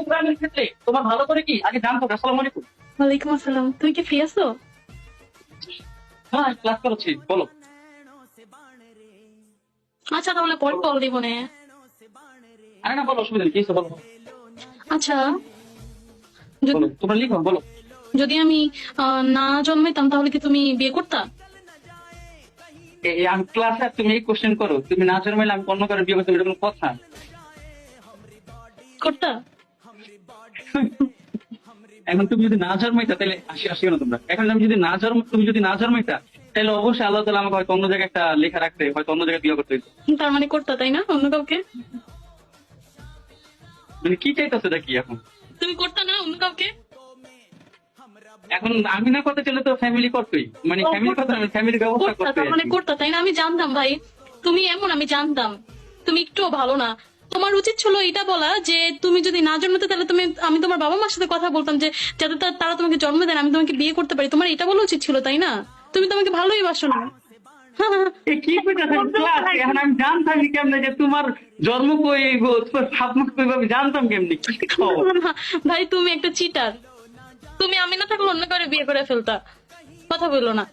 প্রাণীর ক্ষেত্রে তোমার ভালো করে কি আগে জানতো। আসসালামু আলাইকুম। ওয়ালাইকুম আসসালাম, তুমি কি ফ্রি আছো? হ্যাঁ, ক্লাস করছি, বলো। আচ্ছা তাহলে পরে কল দিব না। আরে না, বলো, অসুবিধা নেই, কি হয়েছে বলো। আচ্ছা, বলো, তোমরা লিখো, বলো। যদি আমি না জন্মাইতাম তাহলে কি তুমি বিয়ে করতা? আমি ক্লাসে তুমি এই কোশ্চেন করো, তুমি না জন্মাইলে আমি অন্য করে বিয়ে করতে, এটা কোনো কথা? করতা? এখন তুমি যদি না জন্মাইতা তাহলে আসি না তোমরা। এখন তুমি যদি না জন্মাইতা তাহলে অবশ্যই আল্লাহ তাআলা আমাকে হয়তো অন্য জায়গায় একটা লেখা রাখতে, হয়তো অন্য জায়গায় বিয়ে করতে হইতো। তার মানে করতা, তাই না? অন্য কাউকে? মানে কি চাইতেছো এটা কি এখন? তুমি করতা না অন্য কাউকে? এখন আমি না করতে চলে তো ফ্যামিলি করতোই, মানে ও, ফ্যামিলি কথা, ফ্যামিলির ব্যবস্থা করতা, করতে তার আর মানে কি। করতা, তাই না? আমি জানতাম ভাই তুমি এমন, আমি জানতাম তুমি একটুও ভালো না। তোমার উচিত ছিল এটা বলা যে তুমি যদি না জন্মাতে তাহলে আমি তোমার বাবা মার সাথে কথা বলতাম যে যাতে তারা তোমাকে জন্ম দেন, আমি তোমাকে বিয়ে করতে পারি। তোমার এটা বলা উচিত ছিল, তাই না? তুমি তোমাকে ভালোই বাসো না। এ কি কইতাছেন ক্লাস? এখন আমি জানতাম কেমনে যে তোমার জন্ম কই গো, তোমার ভাবনা কই, আমি জানতাম কেমনে? কি খবর? ভাই তুমি একটা চিটার। তুমি আমি না থাকলে অন্য করে বিয়ে করে ফেলতা। কথা বললো না।